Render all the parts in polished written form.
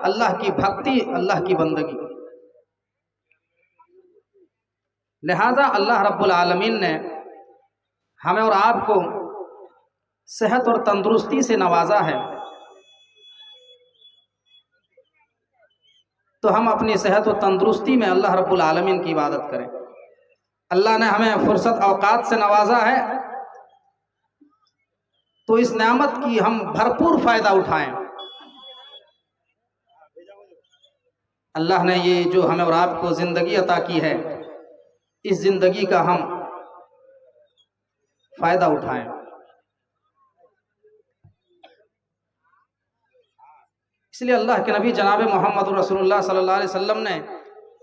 اللہ کی بھکتی، اللہ کی بندگی۔ لہذا اللہ رب العالمین نے ہمیں اور آپ کو صحت اور تندرستی سے نوازا ہے، تو ہم اپنی صحت و تندرستی میں اللہ رب العالمین کی عبادت کریں۔ اللہ نے ہمیں فرصت اوقات سے نوازا ہے تو اس نعمت کی ہم بھرپور فائدہ اٹھائیں۔ اللہ نے یہ جو ہمیں اور آپ کو زندگی عطا کی ہے، اس زندگی کا ہم فائدہ اٹھائیں۔ اس لیے اللہ کے نبی جناب محمد رسول اللہ صلی اللہ علیہ وسلم نے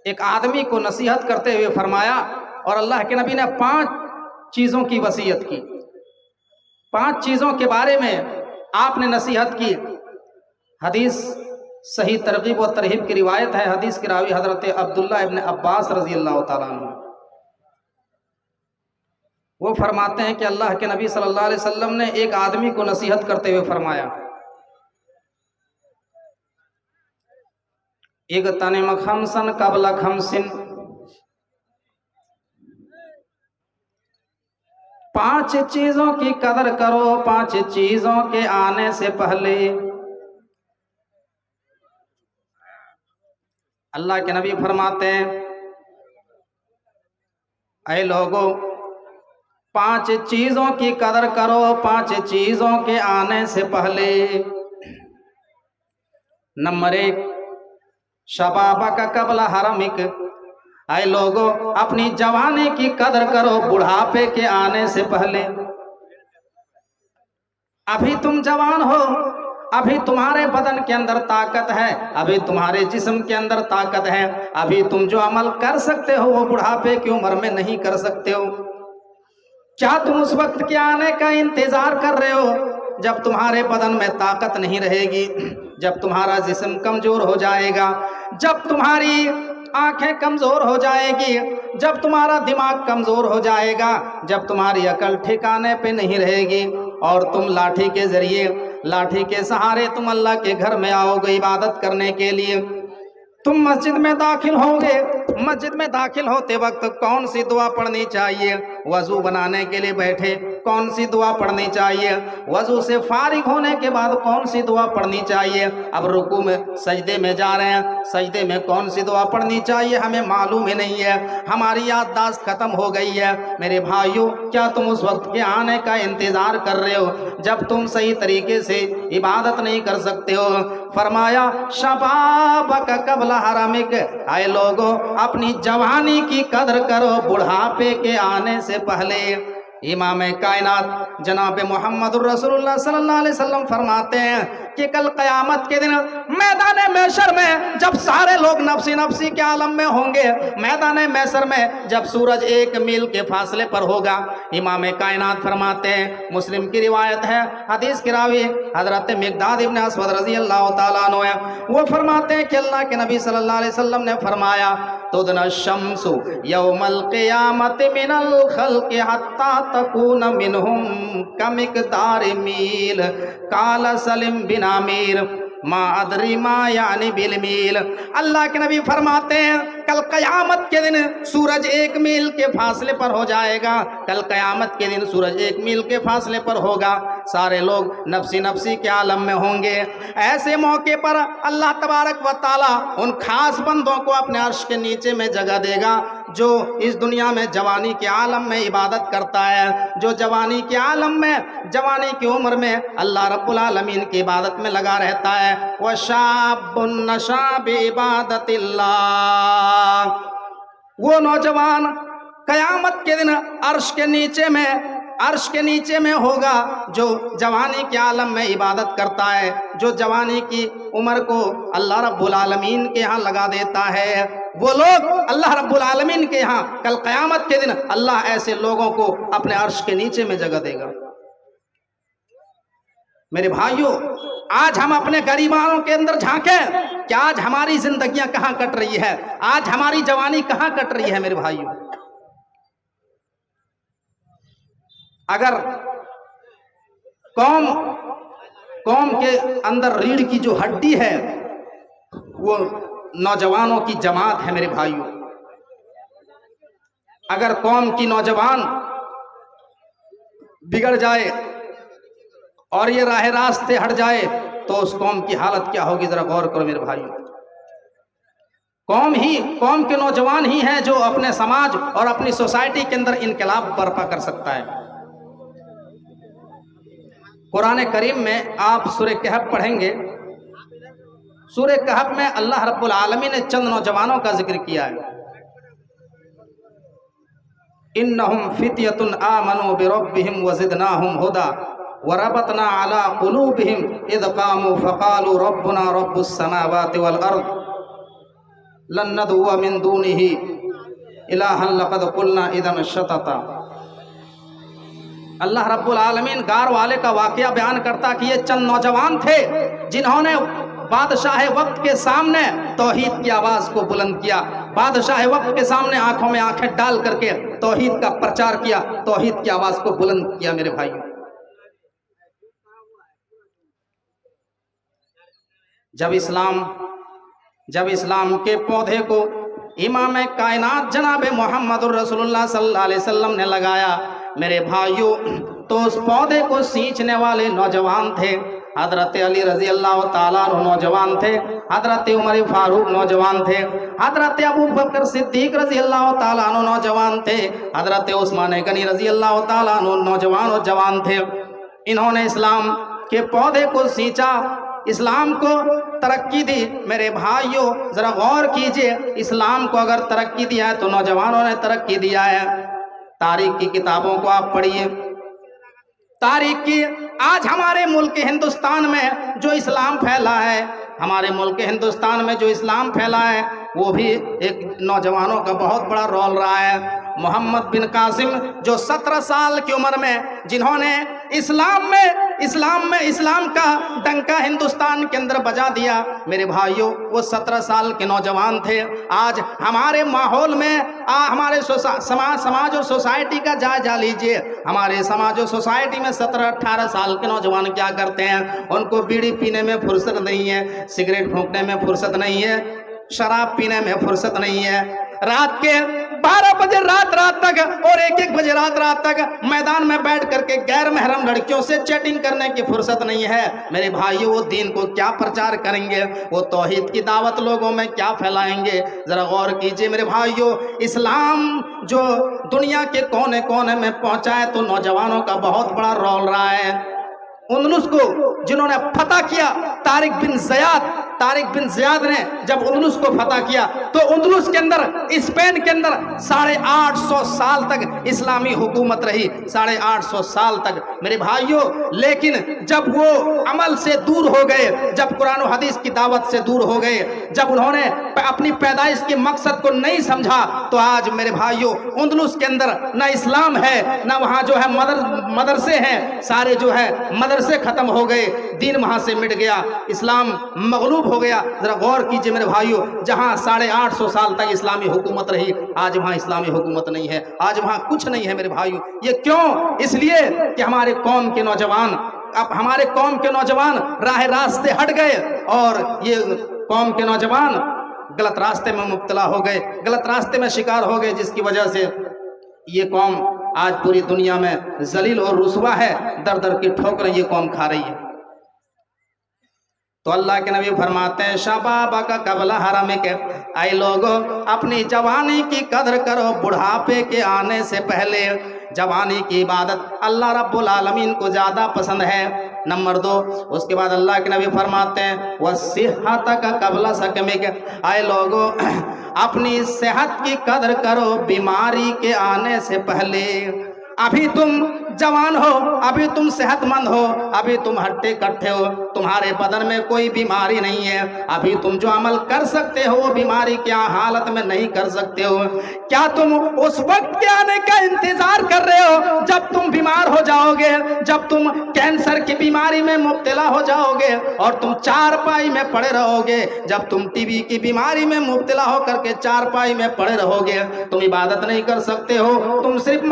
ایک آدمی کو نصیحت کرتے ہوئے فرمایا، اور اللہ کے نبی نے 5 چیزوں کی وصیت کی، 5 چیزوں کے بارے میں آپ نے نصیحت کی۔ حدیث صحیح ترغیب و ترہیب کی روایت ہے، حدیث کے راوی حضرت عبداللہ ابن عباس رضی اللہ تعالیٰ عنہ، وہ فرماتے ہیں کہ اللہ کے نبی صلی اللہ علیہ وسلم نے ایک آدمی کو نصیحت کرتے ہوئے فرمایا، اغتنم خمسا قبل خمس، 5 چیزوں کی قدر کرو 5 چیزوں کے آنے سے پہلے۔ اللہ کے نبی فرماتے ہیں، اے لوگو 5 چیزوں کی قدر کرو 5 چیزوں کے آنے سے پہلے۔ نمبر 1، شبابک قبل حرمک، اے لوگو اپنی جوانی کی قدر کرو بڑھاپے کے آنے سے پہلے۔ ابھی تم جوان ہو، ابھی تمہارے بدن کے اندر طاقت ہے، ابھی تمہارے جسم کے اندر طاقت ہے، ابھی تم جو عمل کر سکتے ہو وہ بڑھاپے کی عمر میں نہیں کر سکتے ہو۔ کیا تم اس وقت کے آنے کا انتظار کر رہے ہو جب تمہارے بدن میں طاقت نہیں رہے گی، جب تمہارا جسم کمزور ہو جائے گا، جب تمہاری آنکھیں کمزور ہو جائے گی، جب تمہارا دماغ کمزور ہو جائے گا، جب تمہاری عقل ٹھکانے پہ نہیں رہے گی، اور تم لاٹھی کے ذریعے، لاٹھی کے سہارے تم اللہ کے گھر میں آؤ گے عبادت کرنے کے لیے۔ تم مسجد میں داخل ہوں گے، مسجد میں داخل ہوتے وقت کون سی دعا پڑھنی چاہیے؟ وضو بنانے کے لیے بیٹھے کون سی دعا پڑھنی چاہیے؟ وضو سے فارغ ہونے کے بعد کون سی دعا پڑھنی چاہیے؟ اب رکوع میں سجدے میں جا رہے ہیں، سجدے میں کون سی دعا پڑھنی چاہیے ہمیں معلوم ہی نہیں ہے، ہماری یادداشت ختم ہو گئی ہے۔ میرے بھائیو، کیا تم اس وقت کے آنے کا انتظار کر رہے ہو جب تم صحیح طریقے سے عبادت نہیں کر سکتے ہو؟ فرمایا شبابک قبل حرمک، اے لوگو اپنی جوانی کی قدر کرو بڑھاپے کے آنے سے پہلے۔ امام کائنات جناب محمد الرسول اللہ صلی اللہ علیہ وسلم فرماتے ہیں کہ کل قیامت کے دن میدان محشر میں جب سارے لوگ نفسی نفسی کے عالم میں ہوں گے، میدان محشر میں جب سورج 1 میل کے فاصلے پر ہوگا، امام کائنات فرماتے ہیں، مسلم کی روایت ہے، حدیث کے راوی حضرت مقداد ابن اسود رضی اللہ تعالیٰ عنہ ہے، وہ فرماتے ہیں کہ اللہ کے نبی صلی اللہ علیہ وسلم نے فرمایا تدنی الشمس یوم القیامت من الخلق حتی تکون منہم کمقدار میل قال سلم بن عامر ما ادری ما یعنی بالمیل۔ اللہ کے نبی فرماتے ہیں کل قیامت کے دن سورج 1 میل کے فاصلے پر ہو جائے گا، کل قیامت کے دن سورج 1 میل کے فاصلے پر ہوگا، سارے لوگ نفسی نفسی کے عالم میں ہوں گے۔ ایسے موقع پر اللہ تبارک و تعالیٰ ان خاص بندوں کو اپنے عرش کے نیچے میں جگہ دے گا جو اس دنیا میں جوانی کے عالم میں عبادت کرتا ہے، جو جوانی کے عالم میں، جوانی کی عمر میں اللہ رب العالمین کی عبادت میں لگا رہتا ہے۔ وَشَابٌ نَشَا بِعِبَادَةِ اللَّهِ، وہ نوجوان قیامت کے دن عرش کے نیچے میں ہوگا جو جوانی کے عالم میں عبادت کرتا ہے، جو جوانی کی عمر کو اللہ رب العالمین کے ہاں لگا دیتا ہے۔ وہ لوگ اللہ رب العالمین کے ہاں کل قیامت کے دن اللہ ایسے لوگوں کو اپنے عرش کے نیچے میں جگہ دے گا۔ میرے بھائیوں، آج ہم اپنے غریبانوں کے اندر جھانکیں کہ آج ہماری زندگیاں کہاں کٹ رہی ہے، آج ہماری جوانی کہاں کٹ رہی ہے۔ میرے بھائیوں، اگر قوم کے اندر ریڑھ کی جو ہڈی ہے وہ نوجوانوں کی جماعت ہے میرے بھائیوں۔ اگر قوم کی نوجوان بگڑ جائے اور یہ راہ راست سے ہٹ جائے تو اس قوم کی حالت کیا ہوگی، ذرا غور کرو میرے بھائیوں۔ قوم کے نوجوان ہی ہیں جو اپنے سماج اور اپنی سوسائٹی کے اندر انقلاب برپا کر سکتا ہے۔ قرآن کریم میں آپ سورہ کہف پڑھیں گے، سورہ کہف میں اللہ رب العالمین نے چند نوجوانوں کا ذکر کیا ہے۔ انہم فتیۃ آمنوا بربہم وزدناہم ہدی وربطنا علی قلوبہم اذ قاموا فقالوا ربنا رب السماوات والارض لن ندعو من دونہ الہا لقد قلنا اذا شططا۔ اللہ رب العالمین غار والے کا واقعہ بیان کرتا کہ یہ چند نوجوان تھے جنہوں نے بادشاہ وقت کے سامنے توحید کی آواز کو بلند کیا، بادشاہ وقت کے سامنے آنکھوں میں آنکھیں ڈال کر کے توحید کا پرچار کیا، توحید کی آواز کو بلند کیا میرے بھائیوں۔ جب اسلام کے پودے کو امام کائنات جناب محمد الرسول اللہ صلی اللہ علیہ وسلم نے لگایا میرے بھائیوں، تو اس پودے کو سینچنے والے نوجوان تھے۔ حضرت علی رضی اللہ تعالیٰ عنہ نوجوان تھے، حضرت عمر فاروق نوجوان تھے، حضرت ابو بکر صدیق رضی اللہ تعالیٰ عنہ نوجوان تھے، حضرت عثمان غنی رضی اللہ تعالیٰ عنہ نوجوان اور جوان تھے۔ انہوں نے اسلام کے پودے کو سینچا، اسلام کو ترقی دی۔ میرے بھائیوں ذرا غور کیجئے، اسلام کو اگر ترقی دیا ہے تو نوجوانوں نے ترقی دیا ہے۔ تاریخ کی کتابوں کو آپ پڑھیے، تاریخ کی آج ہمارے ملک ہندوستان میں جو اسلام پھیلا ہے، ہمارے ملک ہندوستان میں جو اسلام پھیلا ہے وہ بھی ایک نوجوانوں کا بہت بڑا رول رہا ہے۔ محمد بن قاسم جو 17 سال کی عمر میں جنہوں نے اسلام کا ڈنکا ہندوستان کے اندر بجا دیا، میرے بھائیوں وہ 17 سال کے نوجوان تھے۔ آج ہمارے ماحول میں ہمارے سماج اور سوسائٹی کا جائزہ لیجئے، ہمارے سماج اور سوسائٹی میں 17-18 سال کے نوجوان کیا کرتے ہیں؟ ان کو بیڑی پینے میں فرصت نہیں ہے، سگریٹ پھونکنے میں فرصت نہیں ہے، شراب پینے میں فرصت نہیں ہے، رات کے 12 بجے رات تک اور 1 بجے رات تک میدان میں بیٹھ کر کے غیر محرم لڑکیوں سے چیٹنگ کرنے کی فرصت نہیں ہے۔ میرے بھائیوں وہ دین کو کیا پرچار کریں گے؟ وہ توحید کی دعوت لوگوں میں کیا پھیلائیں گے؟ ذرا غور کیجئے میرے بھائیوں، اسلام جو دنیا کے کونے کونے میں پہنچا ہے تو نوجوانوں کا بہت بڑا رول رہا ہے۔ اندلس کو جنہوں نے فتح کیا، طارق بن زیاد نے جب اندلس کو فتح کیا تو اندلس کے اندر، اسپین کے اندر 850 سال تک اسلامی حکومت رہی، 850 سال تک میرے بھائیوں۔ لیکن جب وہ عمل سے دور ہو گئے، جب قرآن و حدیث کی دعوت سے دور ہو گئے، جب انہوں نے اپنی پیدائش کے مقصد کو نہیں سمجھا، تو آج میرے بھائیوں اندلس کے اندر نہ اسلام ہے، نہ وہاں جو ہے مدرسے ہیں، سارے جو ہے مدرسے ختم ہو گئے، دین وہاں سے مٹ گیا، اسلام مغلوب ہو گیا۔ ذرا غور کیجئے میرے بھائیوں، جہاں 850 سال تک اسلامی حکومت رہی، آج وہاں اسلامی حکومت نہیں ہے، آج وہاں کچھ نہیں ہے میرے بھائیوں۔ یہ کیوں؟ اس لیے کہ ہمارے قوم کے نوجوان راہ راست سے ہٹ گئے، اور یہ قوم کے نوجوان غلط راستے میں مبتلا ہو گئے، غلط راستے میں شکار ہو گئے، جس کی وجہ سے یہ قوم آج پوری دنیا میں ذلیل اور رسوا ہے، در در کی ٹھوکریں یہ قوم کھا رہی ہے۔ تو اللہ کے نبی فرماتے ہیں شبابک قبل حرمک، اے لوگو اپنی جوانی کی قدر کرو بڑھاپے کے آنے سے پہلے۔ جوانی کی عبادت اللہ رب العالمین کو زیادہ پسند ہے۔ نمبر 2، اس کے بعد اللہ کے نبی فرماتے ہیں وَصِحَّتَكَ قَبْلَ سَقَمِكَ، اے لوگو اپنی صحت کی قدر کرو بیماری کے آنے سے پہلے۔ ابھی تم جوان ہو، ابھی تم صحت مند ہو، ابھی تم ہٹے کٹھے ہو، تمہارے بدن میں کوئی بیماری نہیں ہے، ابھی تم جو عمل کر سکتے ہو وہ بیماری کیا حالت میں نہیں کر سکتے ہو۔ کیا تم اس وقت کے آنے کا انتظار کر رہے ہو جب تم بیمار ہو جاؤ گے، جب تم کینسر کی بیماری میں مبتلا ہو جاؤ گے اور تم چارپائی میں پڑے رہو گے، جب تم ٹی بی کی بیماری میں مبتلا ہو کر کے چارپائی میں پڑے رہو گے، تم عبادت نہیں کر سکتے ہو، تم صرف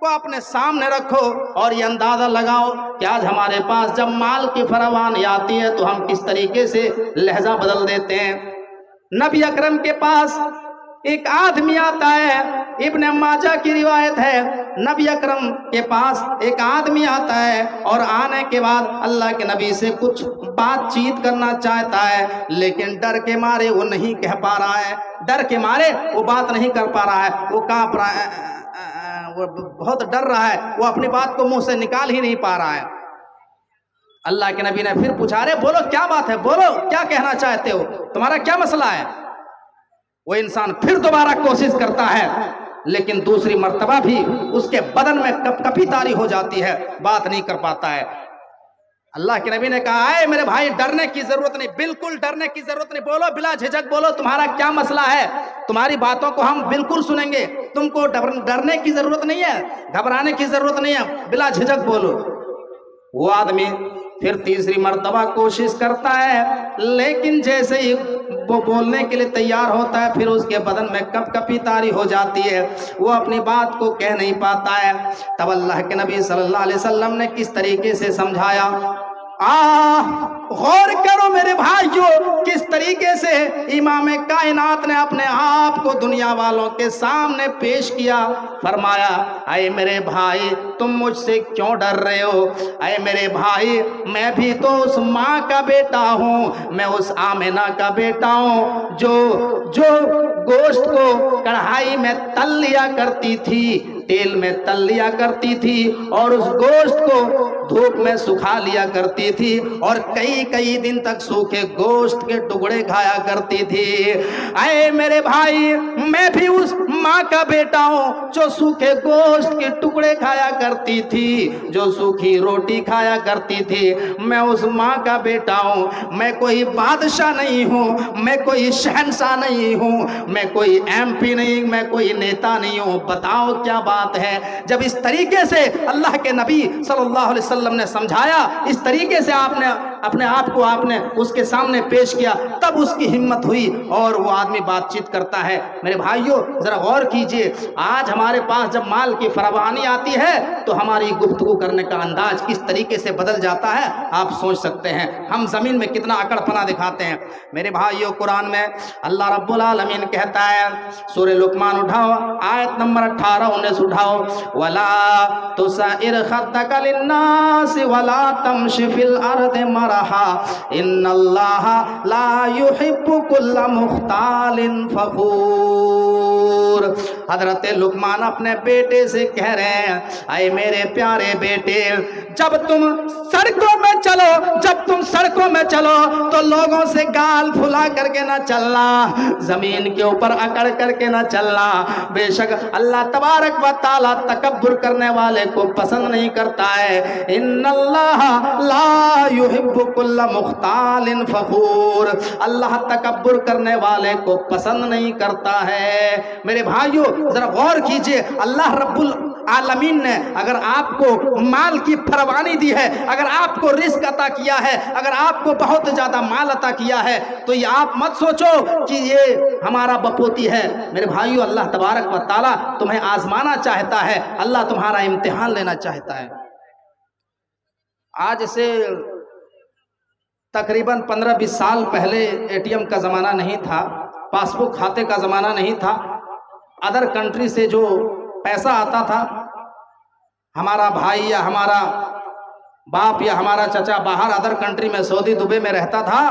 کو اپنے سامنے رکھو اور یہ اندازہ لگاؤ کہ آج ہمارے پاس جب مال کی فراوانی آتی ہے تو ہم کس طریقے سے لہجہ بدل دیتے ہیں۔ نبی اکرم کے پاس ایک آدمی آتا ہے، ابن ماجہ کی روایت ہے، نبی اکرم کے پاس ایک آدمی آتا ہے اور آنے کے بعد اللہ کے نبی سے کچھ بات چیت کرنا چاہتا ہے، لیکن ڈر کے مارے وہ نہیں کہہ پا رہا ہے، ڈر کے مارے وہ بات نہیں کر پا رہا ہے، وہ کانپ رہا ہے، وہ بہت ڈر رہا ہے، وہ اپنی بات کو منہ سے نکال ہی نہیں پا رہا ہے۔ اللہ کے نبی نے پھر پوچھا، ارے بولو کیا بات ہے، بولو کیا کہنا چاہتے ہو، تمہارا کیا مسئلہ ہے؟ وہ انسان پھر دوبارہ کوشش کرتا ہے، لیکن دوسری مرتبہ بھی اس کے بدن میں کپ کپی طاری ہو جاتی ہے، بات نہیں کر پاتا ہے۔ اللہ کے نبی نے کہا، اے میرے بھائی ڈرنے کی ضرورت نہیں، بالکل ڈرنے کی ضرورت نہیں، بولو بلا جھجک بولو تمہارا کیا مسئلہ ہے، تمہاری باتوں کو ہم بالکل سنیں گے، تم کو ڈرنے کی ضرورت نہیں ہے، گھبرانے کی ضرورت نہیں ہے، بلا جھجک بولو۔ وہ آدمی پھر تیسری مرتبہ کوشش کرتا ہے، لیکن جیسے ہی وہ بولنے کے لیے تیار ہوتا ہے پھر اس کے بدن میں کپ کپی طاری ہو جاتی ہے، وہ اپنی بات کو کہہ نہیں پاتا ہے۔ تب اللہ کے نبی صلی اللہ علیہ وسلم نے کس طریقے سے سمجھایا، غور کرو میرے بھائیو، کس طریقے سے امام کائنات نے اپنے آپ کو دنیا والوں کے سامنے پیش کیا۔ فرمایا، اے میرے بھائی تم مجھ سے کیوں ڈر رہے ہو؟ اے میرے بھائی میں بھی تو اس ماں کا بیٹا ہوں، میں اس آمنہ کا بیٹا ہوں جو گوشت کو کڑھائی میں تل لیا کرتی تھی، تیل میں تل لیا کرتی تھی، اور اس گوشت کو دھوپ میں سکھا لیا کرتی تھی، اور کئی دن تک سوکھے گوشت کے ٹکڑے کھایا کرتی تھی۔ اے میرے بھائی میں بھی اس ماں کا بیٹا ہوں جو سوکھے گوشت کے ٹکڑے کھایا کرتی تھی، جو سوکھی روٹی کھایا کرتی تھی، میں اس ماں کا بیٹا ہوں۔ میں کوئی بادشاہ نہیں ہوں، میں کوئی شہنشاہ نہیں ہوں، میں کوئی ایم پی نہیں، میں کوئی نیتا نہیں ہوں، بتاؤ کیا بات ہے؟ جب اس طریقے سے اللہ کے نبی صلی اللہ علیہ وسلم نے سمجھایا، اس طریقے سے آپ نے اپنے آپ کو اس کے سامنے پیش کیا، تب اس کی ہمت ہوئی اور وہ آدمی بات چیت کرتا ہے۔ میرے بھائیوں ذرا غور کیجئے، آج ہمارے پاس جب مال کی فراوانی آتی ہے تو ہماری گفتگو کرنے کا انداز کس طریقے سے بدل جاتا ہے آپ سوچ سکتے ہیں، ہم زمین میں کتنا اکڑ پنا دکھاتے ہیں۔ میرے بھائیوں قرآن میں اللہ رب العالمین کہتا ہے، سورہ لقمان اٹھاؤ آیت نمبر 18 19 اٹھاؤ، وَلَا تُسَائِرْ خَدَّكَ لِلنَّاسِ وَلَا تَمْشِ فِي الْأَرْضِ مَرَحًا إِنَّ اللَّهَ لَا يُحِبُّ كُلَّ مُخْتَالٍ فَخُورٍ۔ حضرت لقمان اپنے بیٹے سے کہہ رہے ہیں، اے میرے پیارے بیٹے جب تم سڑکوں میں چلو تو لوگوں سے گال پھلا کر کے نہ چلنا، زمین کے اوپر اکڑ کر کے نہ چلنا، بے شک اللہ تبارک و تعالی تکبر کرنے والے کو پسند نہیں کرتا ہے۔ ان اللہ لا يحب كل مختال فخور، اللہ تکبر کرنے والے کو پسند نہیں کرتا ہے۔ میرے بھائیوں ذرا غور کیجئے، اللہ رب العالمین نے اگر آپ کو مال کی فراوانی دی ہے، اگر آپ کو رزق عطا کیا ہے، اگر آپ کو بہت زیادہ مال عطا کیا ہے، تو یہ آپ مت سوچو کہ یہ ہمارا بپوتی ہے۔ میرے بھائیو اللہ تبارک و تعالی تمہیں آزمانا چاہتا ہے، اللہ تمہارا امتحان لینا چاہتا ہے۔ آج سے تقریباً 15-20 سال پہلے اے ٹی ایم کا زمانہ نہیں تھا، پاس بک کھاتے کا زمانہ نہیں تھا، ادر کنٹری سے جو پیسہ آتا تھا، ہمارا بھائی یا ہمارا باپ یا ہمارا چچا باہر ادر کنٹری میں سعودی دبئی میں رہتا تھا،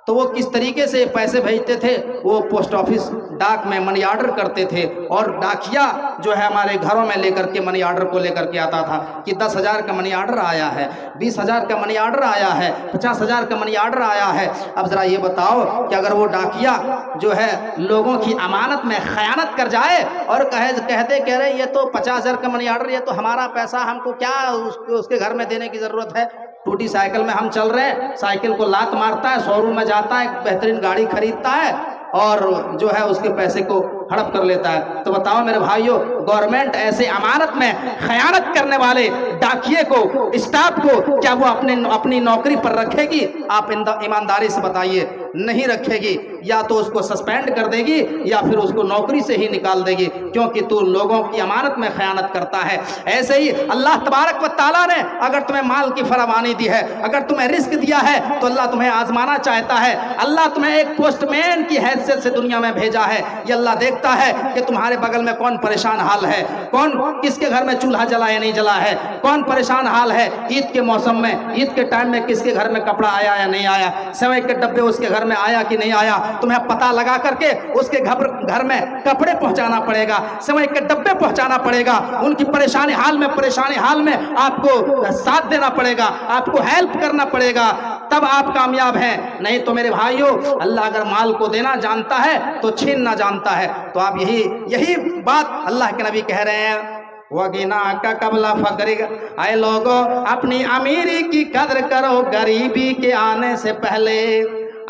تو وہ کس طریقے سے پیسے بھیجتے تھے، وہ پوسٹ آفس ڈاک میں منی آرڈر کرتے تھے، اور ڈاکیا جو ہے ہمارے گھروں میں لے کر کے منی آرڈر کو لے کر کے آتا تھا کہ 10,000 کا منی آرڈر آیا ہے، 20,000 کا منی آرڈر آیا ہے، 50,000 کا منی آرڈر آیا ہے۔ اب ذرا یہ بتاؤ کہ اگر وہ ڈاکیا جو ہے لوگوں کی امانت میں خیانت کر جائے اور کہہ رہے یہ تو 50,000 کا منی آرڈر، یہ تو ہمارا پیسہ، ہم کو کیا اس کے گھر میں دینے کی ضرورت ہے، ٹوٹی سائیکل میں ہم چل رہے ہیں، سائیکل کو لات مارتا ہے، شو روم میں جاتا ہے، ایک بہترین گاڑی خریدتا ہے اور جو ہے اس کے پیسے کو ہڑپ کر لیتا ہے۔ تو بتاؤ میرے بھائیوں، گورنمنٹ ایسے امانت میں خیانت کرنے والے ڈاکیے کو، اسٹاف کو، کیا وہ اپنی نوکری پر رکھے گی؟ آپ ایمانداری سے بتائیے، نہیں رکھے گی۔ یا تو اس کو سسپینڈ کر دے گی یا پھر اس کو نوکری سے ہی نکال دے گی، کیونکہ تو لوگوں کی امانت میں خیانت کرتا ہے۔ ایسے ہی اللہ تبارک و تعالیٰ نے اگر تمہیں مال کی فراوانی دی ہے، اگر تمہیں رزق دیا ہے، تو اللہ تمہیں آزمانا چاہتا ہے۔ اللہ تمہیں ایک پوسٹ مین کی حیثیت سے دنیا میں بھیجا ہے۔ یہ اللہ دیکھتا ہے کہ تمہارے بغل میں کون پریشان حال ہے، کون کس کے گھر میں چولہا جلا یا نہیں جلا ہے، کون پریشان حال ہے، عید کے موسم میں، عید کے ٹائم میں کس کے گھر میں کپڑا آیا یا نہیں آیا، سوئی کے ڈبے اس کے گھر میں آیا کہ نہیں آیا۔ تمہیں پتہ لگا کر کے اس کے گھر میں کپڑے پہنچانا پڑے گا، سوئی کے ڈبے پہنچانا پڑے گا، ان کی پریشانی حال میں آپ کو ساتھ دینا پڑے گا، آپ کو ہیلپ کرنا پڑے گا، تب آپ کامیاب ہیں۔ نہیں تو میرے بھائیوں، اللہ اگر مال کو دینا جانتا ہے تو چھیننا جانتا ہے۔ تو آپ یہی بات اللہ کے نبی کہہ رہے ہیں، وَغِنَاكَ قَبْلَ فَقْرِكَ، اے لوگوں اپنی امیری کی قدر کرو غریبی کے آنے سے پہلے۔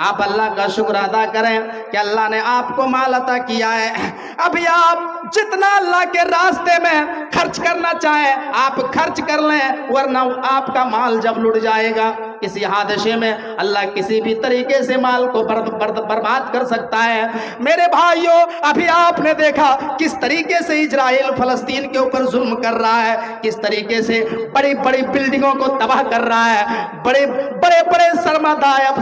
آپ اللہ کا شکر ادا کریں کہ اللہ نے آپ کو مال عطا کیا ہے۔ ابھی آپ جتنا اللہ کے راستے میں خرچ کرنا چاہیں آپ خرچ کر لیں، ورنہ آپ کا مال جب لٹ جائے گا کسی حادثے میں، اللہ کسی بھی طریقے سے مال کو برباد کر سکتا ہے۔ میرے بھائیوں، ابھی آپ نے دیکھا کس طریقے سے اسرائیل فلسطین کے اوپر ظلم کر رہا ہے، کس طریقے سے بڑی بڑی بلڈنگوں کو تباہ کر رہا ہے، بڑے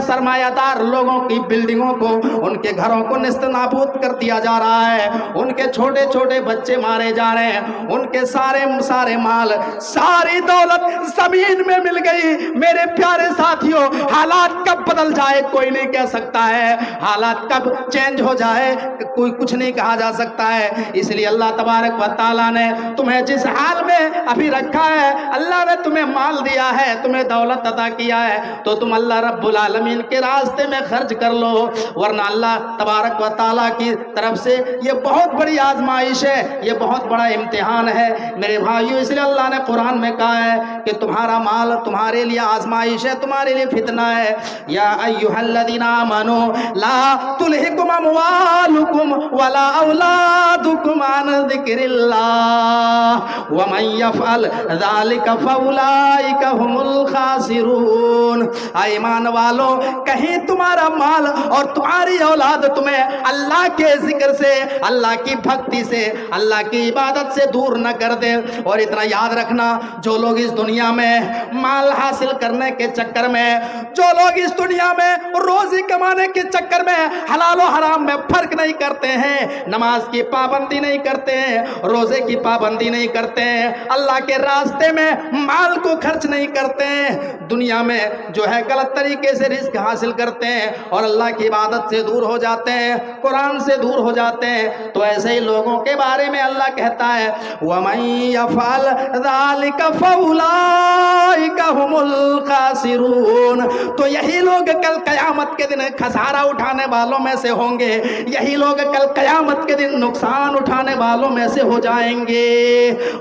سرمایہ دار لوگوں کی بلڈنگوں کو، ان کے گھروں کو نیست نابود کر دیا جا رہا ہے، ان کے چھوٹے چھوٹے بچے مارے جا رہے ہیں، ان کے سارے مال، ساری دولت زمین میں مل گئی۔ میرے پیارے ساتھیوں، حالات کب بدل جائے کوئی نہیں کہہ سکتا ہے، حالات کب چینج ہو جائے کوئی کچھ نہیں کہا جا سکتا ہے۔ اس لیے اللہ تبارک و تعالیٰ نے تمہیں جس حال میں ابھی رکھا ہے، اللہ نے تمہیں مال دیا ہے، تمہیں دولت عطا کیا ہے، تو تم اللہ رب العالمین کے راستے میں خرچ کر لو، ورنہ اللہ تبارک و تعالیٰ کی طرف سے یہ بہت بڑی آزمائش ہے، یہ بہت بڑا امتحان ہے میرے بھائیو۔ اس لیے اللہ نے قرآن میں کہا ہے کہ تمہارا مال تمہارے لیے آزمائش ہے، تمہارے لیے فتنہ ہے۔ یا ایھا الذین آمنوا لا تلھکم اموالکم ولا اولادکم عن ذکر اللہ ومن یفعل ذلک فاولئک هم الخاسرون۔ ایمان والو، کہیں تمہارا مال اور تمہاری اولاد تمہیں اللہ کے ذکر سے، اللہ کی بھکتی سے، اللہ کی عبادت سے دور نہ کر دے۔ اور اتنا یاد رکھنا، جو لوگ اس دنیا میں مال حاصل کرنے کے چکر میں، جو لوگ اس دنیا میں روزی کمانے کے چکر میں حلال و حرام میں فرق نہیں کرتے ہیں، نماز کی پابندی نہیں کرتے ہیں، روزے کی پابندی نہیں کرتے ہیں، اللہ کے راستے میں مال کو خرچ نہیں کرتے ہیں، دنیا میں جو ہے غلط طریقے سے رزق حاصل کرتے ہیں اور اللہ کی عبادت سے دور ہو جاتے ہیں، قرآن سے دور ہو جاتے ہیں، تو ایسے ہی لوگوں کے بارے میں اللہ کہتا ہے وَمَن يَفْعَلْ ذَلِكَ فَأُولَئِكَ هُمُ الْخَاسِرُونَ۔ تو یہی لوگ کل قیامت کے دن خسارہ اٹھانے والوں میں سے ہوں گے، یہی لوگ کل قیامت کے دن نقصان اٹھانے والوں میں سے ہو جائیں گے۔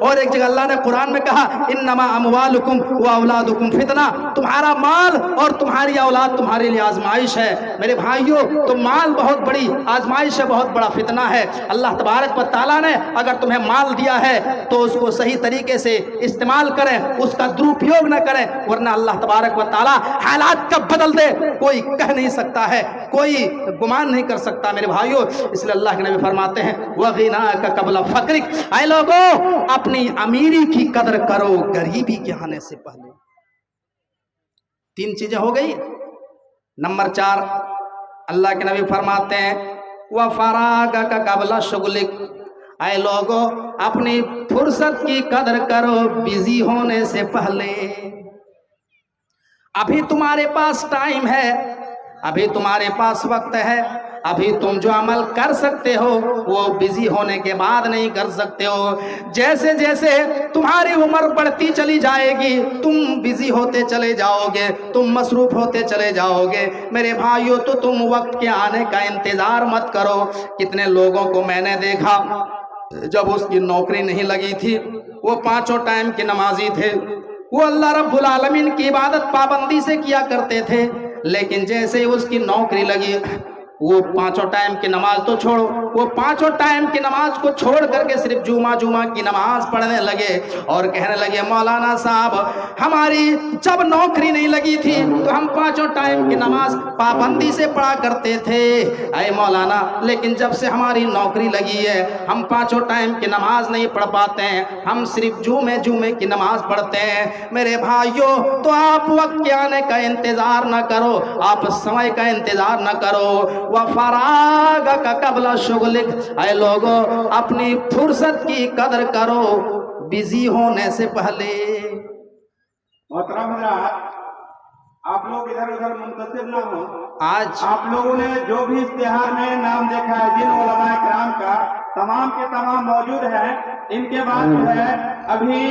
اور ایک جگہ اللہ نے قرآن میں کہا انما اموالکم واولادکم فتنہ، تمہارا مال اور تمہاری اولاد تمہارے لیے آزمائش ہے۔ میرے بھائیوں، تو مال بہت بڑی آزمائش ہے، بہت بڑا فتنہ ہے۔ اللہ تبارک و تعالیٰ نے اگر تمہیں مال دیا ہے تو اس کو صحیح طریقے سے استعمال کریں، اس کا درپیوگ نہ کریں، ورنہ اللہ تبارک و تعالیٰ حالات کب بدل دے کوئی کہہ نہیں سکتا ہے، کوئی گمان نہیں کر سکتا میرے بھائیوں۔ اس لیے اللہ کے نبی فرماتے ہیں وَغِنَاكَ قَبْلَ فَقْرِكَ، اے لوگوں اپنی امیری کی قدر کرو غریبی کے آنے سے پہلے۔ تین چیزیں ہو گئی۔ نمبر 4، اللہ کے نبی فرماتے ہیں وَفَرَاغَكَ قَبْلَ شُغْلِكَ، اے لوگوں اپنی فرصت کی قدر کرو بزی ہونے سے پہلے۔ ابھی تمہارے پاس ٹائم ہے، ابھی تمہارے پاس وقت ہے، ابھی تم جو عمل کر سکتے ہو وہ بزی ہونے کے بعد نہیں کر سکتے ہو۔ جیسے جیسے تمہاری عمر بڑھتی چلی جائے گی تم بزی ہوتے چلے جاؤ گے، تم مصروف ہوتے چلے جاؤ گے میرے بھائیو۔ تو تم وقت کے آنے کا انتظار مت کرو۔ کتنے لوگوں کو میں نے دیکھا جب اس کی نوکری نہیں لگی تھی، وہ 5 ٹائم کے نمازی تھے، وہ اللہ رب العالمین کی عبادت پابندی سے کیا کرتے تھے، لیکن جیسے اس کی نوکری لگی وہ پانچوں ٹائم کی نماز تو چھوڑو، وہ پانچوں ٹائم کی نماز کو چھوڑ کر کے صرف جمعہ کی نماز پڑھنے لگے اور کہنے لگے مولانا صاحب ہماری جب نوکری نہیں لگی تھی تو ہم پانچوں ٹائم کی نماز پابندی سے پڑھا کرتے تھے اے مولانا، لیکن جب سے ہماری نوکری لگی ہے ہم پانچوں ٹائم کی نماز نہیں پڑھ پاتے ہیں، ہم صرف جمعے کی نماز پڑھتے ہیں۔ میرے بھائیوں، تو آپ وقت کے آنے کا انتظار نہ کرو، آپ سمے کا انتظار نہ کرو، وَفَرَاغَكَ قَبْلَ شُغْلِكَ، اے لوگوں اپنی فرصت کی قدر کرو بزی ہونے سے پہلے۔ محترم حضرات، آپ لوگ ادھر ادھر منتظر نہ ہو، آج آپ لوگوں نے جو بھی اشتہار میں نام دیکھا ہے جن علماء کرام کا، تمام کے تمام موجود ہیں۔ ان کے بعد جو ہے ابھی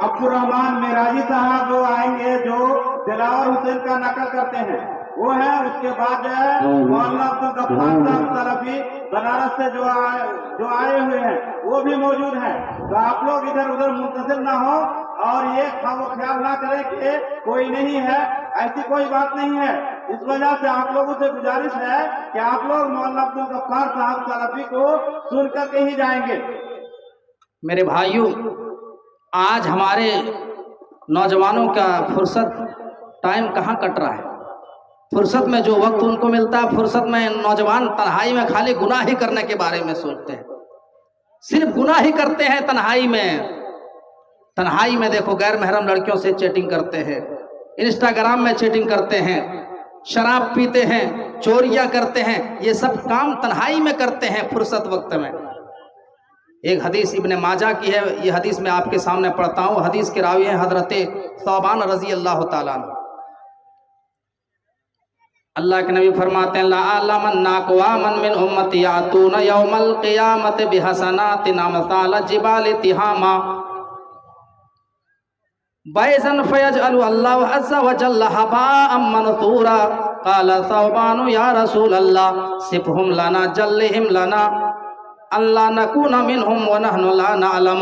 عبدالرحمان معراجی صاحب جو آئیں گے، جو دلاور حسین کا نقل کرتے ہیں وہ ہیں۔ اس کے بعد جو ہے مولانا عبدالغفار صاحب طرفی بنارس سے جو آئے ہوئے ہیں وہ بھی موجود ہیں۔ تو آپ لوگ ادھر ادھر منتظر نہ ہو اور یہ خیال نہ کریں کہ کوئی نہیں ہے، ایسی کوئی بات نہیں ہے۔ اس وجہ سے آپ لوگوں سے گزارش ہے کہ آپ لوگ مولانا عبدالغفار صاحب طرفی کو سن کر کے ہی جائیں گے۔ میرے بھائیوں، آج ہمارے نوجوانوں کا فرصت ٹائم کہاں کٹ رہا ہے؟ فرصت میں جو وقت ان کو ملتا ہے، فرصت میں نوجوان تنہائی میں خالی گناہ ہی کرنے کے بارے میں سوچتے ہیں، صرف گناہ ہی کرتے ہیں تنہائی میں۔ تنہائی میں دیکھو غیر محرم لڑکیوں سے چیٹنگ کرتے ہیں، انسٹاگرام میں چیٹنگ کرتے ہیں، شراب پیتے ہیں، چوریاں کرتے ہیں، یہ سب کام تنہائی میں کرتے ہیں فرصت وقت میں۔ ایک حدیث ابن ماجہ کی ہے، یہ حدیث میں آپ کے سامنے پڑھتا ہوں۔ حدیث کے راوی ہیں حضرت ثوبان رضی اللہ تعالیٰ عنہ۔ اللہ کے نبی فرماتے ہیں لَأَعْلَمَنَّ أَقْوَامًا مِّنْ أُمَّتِي يَأْتُونَ يَوْمَ الْقِيَامَةِ بِحَسَنَاتٍ أَمْثَالَ جِبَالِ تِهَامَةٍ بَيْضًا فَيَجْعَلُ اللَّهُ عَزَّ وَجَلَّ هَبَاءً مَّنثُورًا قَالَ ثَوْبَانُ يَا رَسُولَ اللَّهِ صِفْهُمْ لَنَا جَلِّهِمْ لَنَا أَلَّا نَكُونَ مِنْهُمْ وَنَحْنُ لَا نَعْلَمُ۔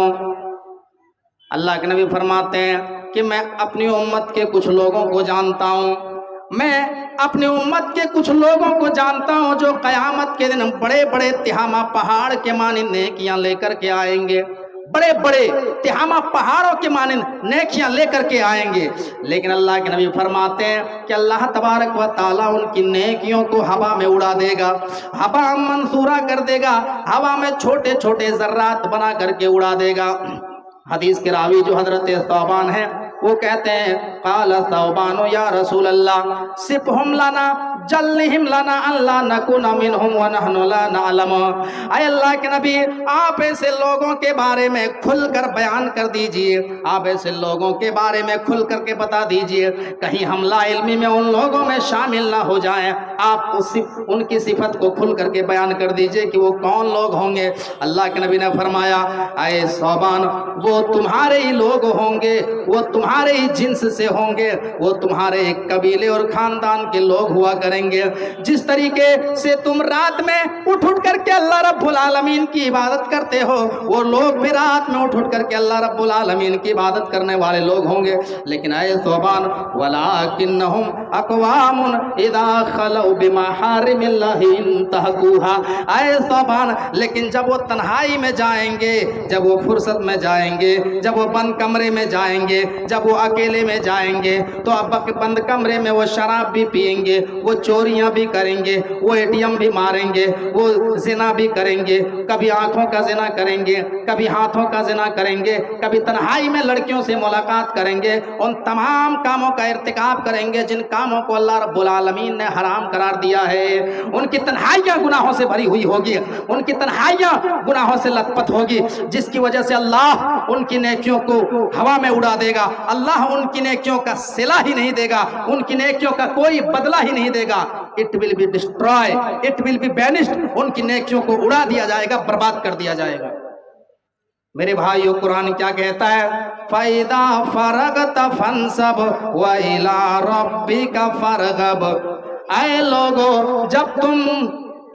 اللہ کے نبی فرماتے ہیں کہ میں اپنی امت کے کچھ لوگوں کو جانتا ہوں، میں اپنی امت کے کچھ لوگوں کو جانتا ہوں جو قیامت کے دن بڑے بڑے تہامہ پہاڑ کے مانند نیکیاں لے کر کے آئیں گے، بڑے بڑے تہامہ پہاڑوں کے مانند نیکیاں لے کر کے آئیں گے، لیکن اللہ کے نبی فرماتے ہیں کہ اللہ تبارک و تعالیٰ ان کی نیکیوں کو ہوا میں اڑا دے گا، ہوا منصورہ کر دے گا، ہوا میں چھوٹے چھوٹے ذرات بنا کر کے اڑا دے گا۔ حدیث کے راوی جو حضرت ثوبان ہیں وہ کہتے ہیں قال ثوبان یا رسول اللہ صفہم لنا جلہم لنا اللہ نکون منہم ونحن لا نعلم۔ اے اللہ کے نبی، آپ ایسے لوگوں کے بارے میں کھل کر بیان کر دیجئے، آپ ایسے لوگوں کے بارے میں کھل کر کے بتا دیجئے، کہیں ہم لا علمی میں ان لوگوں میں شامل نہ ہو جائیں۔ آپ ان کی صفت کو کھل کر کے بیان کر دیجئے کہ وہ کون لوگ ہوں گے۔ اللہ کے نبی نے فرمایا اے ثوبان، وہ تمہارے ہی لوگ ہوں گے، وہ تمہارے ہی جنس سے ہوں گے، وہ تمہارے ایک قبیلے اور خاندان کے لوگ ہوا کریں گے۔ جس طریقے سے تم رات میں اٹھ کر کے اللہ رب العالمین کی عبادت کرتے ہو، وہ لوگ بھی رات میں اٹھ کر کے اللہ رب العالمین کی عبادت کرنے والے لوگ ہوں گے۔ لیکن اے ثوبان وَلَٰكِنَّهُمْ أَقْوَامٌ إِذَا خَلَوْا بِمَحَارِمِ اللَّهِ انتهكوها۔ اے ثوبان، لیکن جب وہ تنہائی میں جائیں گے، جب وہ فرصت میں جائیں گے، جب وہ بند کمرے میں جائیں گے، جب وہ اکیلے میں جائیں گے تو اب بند کمرے میں وہ شراب بھی پئیں گے، وہ چوریاں بھی کریں گے، وہ اے ٹی ایم بھی ماریں گے، وہ زنا بھی کریں گے، کبھی آنکھوں کا زنا کریں گے، کبھی ہاتھوں کا زنا کریں گے، کبھی تنہائی میں لڑکیوں سے ملاقات کریں گے، ان تمام کاموں کا ارتکاب کریں گے جن کاموں کو اللہ رب العالمین نے حرام قرار دیا ہے۔ ان کی تنہائیاں گناہوں سے بھری ہوئی ہوگی، ان کی تنہائیاں گناہوں سے لت پت ہوگی، جس کی وجہ سے اللہ ان کی نیکیوں کو ہوا میں اڑا دے گا، اللہ ان کی نیکیوں کا صلہ ہی نہیں دے گا، ان کی نیکیوں کا کوئی بدلہ ہی نہیں دے گا۔ It will be destroy, it will be banished, ان کی نیکیوں کو اڑا دیا جائے گا، برباد کر دیا جائے گا۔ میرے بھائیو، قرآن کیا کہتا ہے فَإِذَا فَرَغْتَ فَانْصَبْ وَإِلَىٰ رَبِّكَ فَارْغَب۔ اے لوگو، جب تم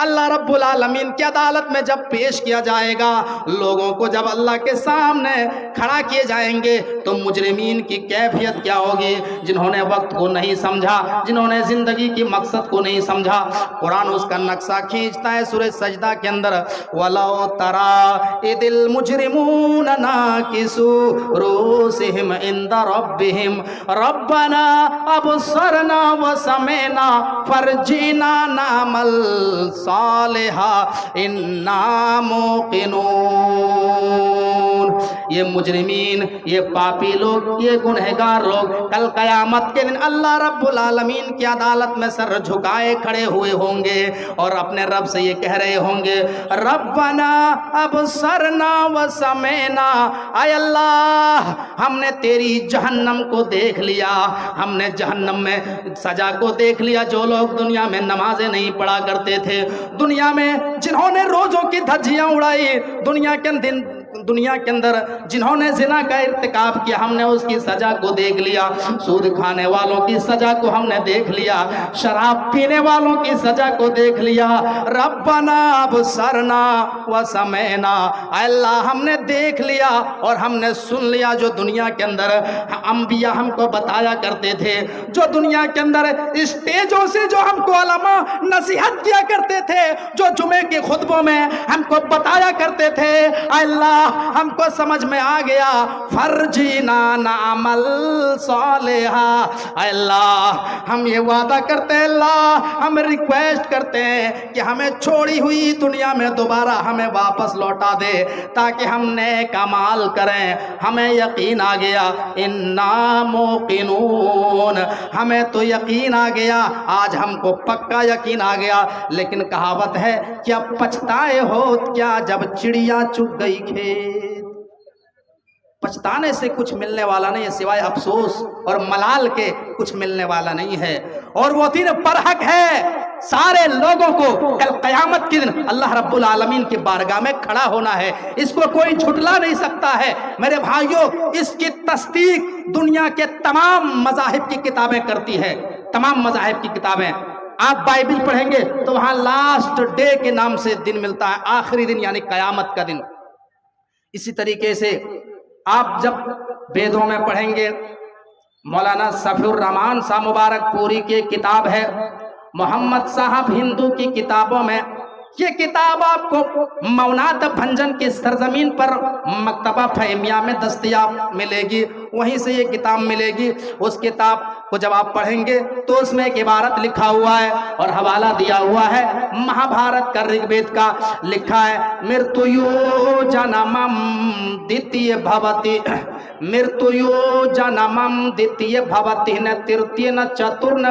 اللہ رب العالمین کی عدالت میں جب پیش کیا جائے گا، لوگوں کو جب اللہ کے سامنے کھڑا کیے جائیں گے تو مجرمین کی کیفیت کیا ہوگی؟ جنہوں نے وقت کو نہیں سمجھا، جنہوں نے زندگی کی مقصد کو نہیں سمجھا۔ قرآن اس کا نقشہ کھینچتا ہے سورہ سجدہ کے اندر، وَلَوْ تَرَىٰ إِذِ الْمُجْرِمُونَ نَاكِسُو رُؤُوسِهِمْ عِندَ رَبِّهِمْ رَبَّنَا أَبْصَرْنَا وَسَمِعْنَا فَارْجِعْنَا نَعْمَلْ صَالِحًا إِنَّا مُوقِنُونَ۔ یہ مجرمین، یہ پاپی لوگ، یہ گنہگار لوگ کل قیامت کے دن اللہ رب العالمین کی عدالت میں سر جھکائے کھڑے ہوئے ہوں گے اور اپنے رب سے یہ کہہ رہے ہوں گے، ربنا ابصرنا وسمعنا، اے اللہ ہم نے تیری جہنم کو دیکھ لیا، ہم نے جہنم میں سزا کو دیکھ لیا۔ جو لوگ دنیا میں نمازیں نہیں پڑھا کرتے تھے، دنیا میں جنہوں نے روزوں کی دھجیاں اڑائی، دنیا کے اندر جنہوں نے زنا کا ارتکاب کیا، ہم نے اس کی سزا کو دیکھ لیا، سود کھانے والوں کی سزا کو ہم نے دیکھ لیا، شراب پینے والوں کی سزا کو دیکھ لیا۔ ربنا ابصرنا وسمعنا، اے اللہ ہم نے دیکھ لیا اور ہم نے سن لیا۔ جو دنیا کے اندر انبیاء ہم کو بتایا کرتے تھے، جو دنیا کے اندر اسٹیجوں سے جو ہم کو علماء نصیحت کیا کرتے تھے، جو جمعے کے خطبوں میں ہم کو بتایا کرتے تھے، اے اللہ ہم کو سمجھ میں آ گیا، فرجینا نعمل صالحا۔ اے اللہ ہم یہ وعدہ کرتے ہیں، اللہ ہم ریکویسٹ کرتے ہیں کہ ہمیں چھوڑی ہوئی دنیا میں دوبارہ ہمیں واپس لوٹا دے تاکہ ہم نیک اعمال کریں۔ ہمیں یقین آ گیا، انا موقنون، ہمیں تو یقین آ گیا، آج ہم کو پکا یقین آ گیا۔ لیکن کہاوت ہے کہ اب پچھتائے ہو کیا جب چڑیا چگ گئی کھیت۔ پچھتانے سے کچھ ملنے والا نہیں ہے سوائے افسوس اور ملال کے، کچھ ملنے والا نہیں ہے۔ اور وہ دن برحق ہے، سارے لوگوں کو کل قیامت کے دن اللہ رب العالمین کی بارگاہ میں کھڑا ہونا ہے، اس کو کوئی جھٹلا نہیں سکتا ہے۔ میرے بھائیوں، اس کی تصدیق دنیا کے تمام مذاہب کی کتابیں کرتی ہے، تمام مذاہب کی کتابیں۔ آپ بائبل پڑھیں گے تو وہاں لاسٹ ڈے کے نام سے دن ملتا ہے، آخری دن یعنی قیامت کا دن۔ اسی طریقے سے آپ جب ویدوں میں پڑھیں گے، مولانا صفی الرحمان صاحب مبارک پوری کی کتاب ہے، محمد صاحب ہندو کی کتابوں میں یہ کتاب آپ کو مونات بھنجن کی سرزمین پر مکتبہ فہمیہ میں دستیاب ملے گی، وہیں سے یہ کتاب ملے گی۔ اس کتاب کو جب آپ پڑھیں گے تو اس میں ایک عبارت لکھا ہوا ہے اور حوالہ دیا ہوا ہے مہا بھارت کا رگ وید کا، لکھا ہے مرتیو جنمم دتیہ بھوتی، مرتیو جنمم دتیہ بھوتی، نہ ترتیہ نہ چتر نہ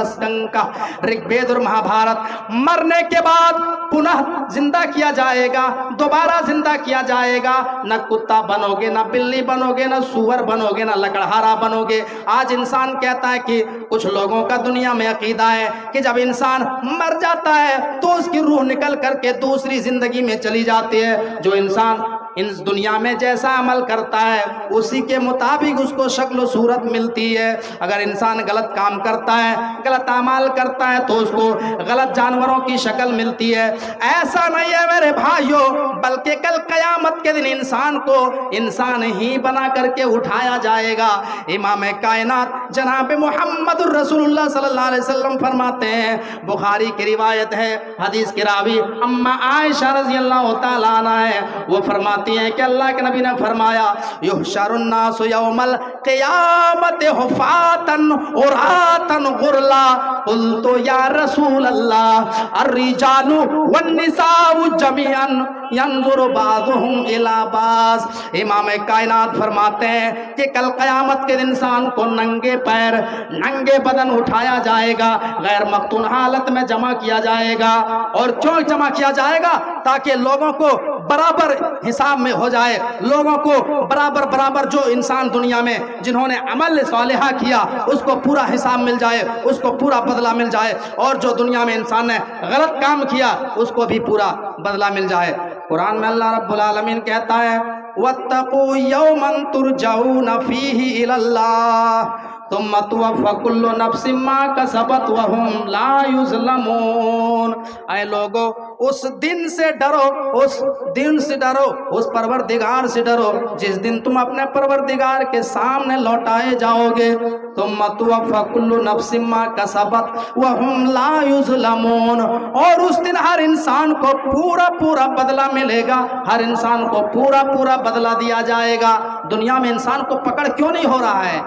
دسکم کا رگ وید اور مہا بھارت۔ مرنے کے بعد پنہ زندہ کیا جائے گا، دوبارہ زندہ کیا جائے گا، نہ کتا بنو گے، نہ بلی بنو گے، نہ سور بنو گے، نہ لکڑہارا بنو گے۔ آج انسان کہتا ہے کہ کچھ لوگوں کا دنیا میں عقیدہ ہے کہ جب انسان مر جاتا ہے تو اس کی روح نکل کر کے دوسری زندگی میں چلی جاتی ہے۔ جو انسان اس دنیا میں جیسا عمل کرتا ہے اسی کے مطابق اس کو شکل و صورت ملتی ہے۔ اگر انسان غلط کام کرتا ہے، غلط اعمال کرتا ہے تو اس کو غلط جانوروں کی شکل ملتی ہے۔ ایسا نہیں ہے میرے بھائیوں، بلکہ کل قیامت کے دن انسان کو انسان ہی بنا کر کے اٹھایا جائے گا۔ امام کائنات جناب محمد الرسول اللہ صلی اللہ علیہ وسلم فرماتے ہیں، بخاری کی روایت ہے، حدیث کی راوی اما عائشہ رضی اللہ تعالیٰ عنہ ہے، وہ فرماتی ہیں کہ اللہ کے نبی نے فرمایا یحشر الناس یوم القیامت حفاتا عراتا غرلا، قلت یا رسول اللہ الرجال والنساء جميعا ينظر بعضهم الى بعض۔ امام کائنات فرماتے ہیں کہ کل قیامت کے انسان کو ننگے پیر ننگے بدن اٹھایا جائے گا، غیر مختون حالت میں جمع کیا جائے گا۔ اور کیوں جمع کیا جائے گا؟ تاکہ لوگوں کو برابر حساب میں ہو جائے، لوگوں کو برابر جو انسان دنیا میں جنہوں نے عمل صالحہ کیا اس کو پورا حساب مل جائے، اس کو پورا بدلہ مل جائے، اور جو دنیا میں انسان نے غلط کام کیا اس کو بھی پورا بدلہ مل جائے۔ قرآن میں اللہ رب العالمین کہتا ہے وَاتَّقُوا يَوْمًا تُرْجَعُونَ فِيهِ إِلَى اللَّهِ، ثم توفى كل نفس ما كسبت وهم لا يظلمون۔ اے لوگو اس دن سے ڈرو، اس دن سے ڈرو، اس پروردگار سے ڈرو جس دن تم اپنے پروردگار کے سامنے لوٹائے جاؤ گے۔ ثم توفى كل نفس ما كسبت وهم لا يظلمون، اور اس دن ہر انسان کو پورا پورا بدلہ ملے گا، ہر انسان کو پورا پورا بدلہ دیا جائے گا۔ دنیا میں انسان کو پکڑ کیوں نہیں ہو رہا ہے؟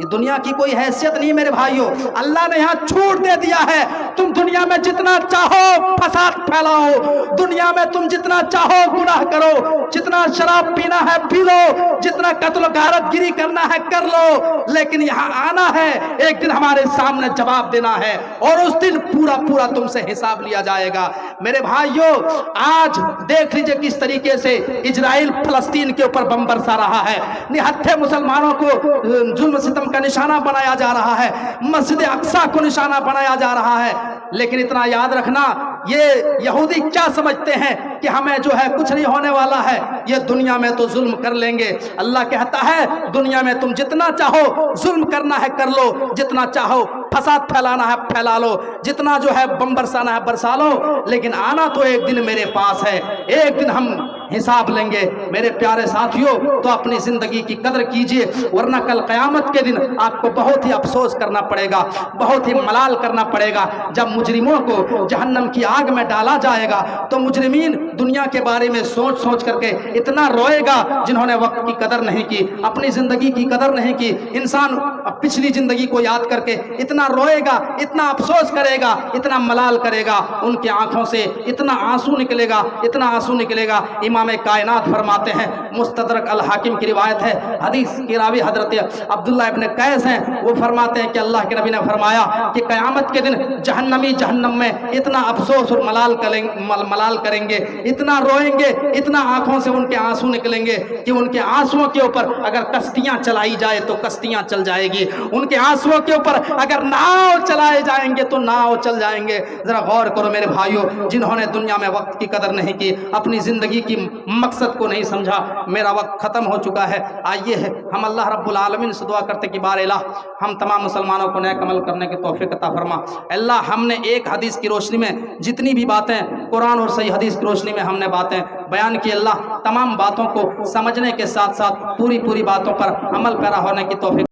یہ دنیا کی کوئی حیثیت نہیں میرے بھائیوں، اللہ نے یہاں چھوٹ دے دیا ہے، تم دنیا میں جتنا چاہو فساد پھیلاؤ، دنیا میں تم جتنا چاہو گناہ کرو، جتنا شراب پینا ہے پی لو، جتنا قتل و غارت گری کرنا ہے کر لو، لیکن یہاں آنا ہے، ایک دن ہمارے سامنے جواب دینا ہے، اور اس دن پورا پورا تم سے حساب لیا جائے گا۔ میرے بھائیوں آج دیکھ لیجئے کس طریقے سے اسرائیل فلسطین کے اوپر بم برسا رہا ہے، نہتھے مسلمانوں کو ظلم ستم کا نشانہ بنایا جا رہا ہے، مسجد اقصی کو نشانہ بنایا جا رہا ہے، لیکن اتنا یاد رکھنا یہ یہودی کیا سمجھتے ہیں کہ ہمیں جو ہے کچھ نہیں ہونے والا ہے، یہ دنیا میں تو ظلم کر لیں گے۔ اللہ کہتا ہے دنیا میں تم جتنا چاہو ظلم کرنا ہے کر لو، جتنا چاہو فساد پھیلانا ہے پھیلا لو، جتنا جو ہے بم برسانا ہے برسا لو، لیکن آنا تو ایک دن میرے پاس ہے، ایک دن ہم حساب لیں گے۔ میرے پیارے ساتھیوں تو اپنی زندگی کی قدر کیجئے، ورنہ کل قیامت کے دن آپ کو بہت ہی افسوس کرنا پڑے گا، بہت ہی ملال کرنا پڑے گا۔ جب مجرموں کو جہنم کی آگ میں ڈالا جائے گا تو مجرمین دنیا کے بارے میں سوچ سوچ کر کے اتنا روئے گا جنہوں نے وقت کی قدر نہیں کی، اپنی زندگی کی قدر نہیں کی۔ انسان پچھلی زندگی کو یاد کر کے اتنا روئے گا، اتنا افسوس کرے گا، اتنا ملال کرے گا، ان کی آنکھوں سے اتنا آنسو نکلے گا، اتنا آنسو نکلے گا۔ امام کائنات فرماتے ہیں، مستدرک الحاکم کی روایت ہے، حدیث کی راوی حضرت عبداللہ ابن قیس ہیں، وہ فرماتے ہیں کہ اللہ کے نبی نے فرمایا کہ قیامت کے دن جہنمی جہنم میں اتنا افسوس اور ملال کریں گے، اتنا روئیں گے، اتنا آنکھوں سے ان کے آنسو نکلیں گے کہ ان کے آنسوؤں کے اوپر اگر کشتیاں چلائی جائے تو کشتیاں چل جائے گی، ان کے آنسوؤں کے اوپر اگر ناؤ چلائے جائیں گے تو ناؤ چل جائیں گے۔ ذرا غور کرو میرے بھائیوں، جنہوں نے دنیا میں وقت کی قدر نہیں کی، اپنی زندگی کی مقصد کو نہیں سمجھا، میرا وقت ختم ہو چکا ہے۔ آئیے ہم اللہ رب العالمین سے دعا کرتے کہ بار الہ ہم تمام مسلمانوں کو نیک عمل کرنے کی توفیق عطا فرما۔ اللہ ہم نے ایک حدیث کی روشنی میں جتنی بھی باتیں قرآن اور صحیح حدیث کی روشنی میں ہم نے باتیں بیان کی، اللہ تمام باتوں کو سمجھنے کے ساتھ ساتھ پوری باتوں پر عمل پیرا ہونے کی توفیق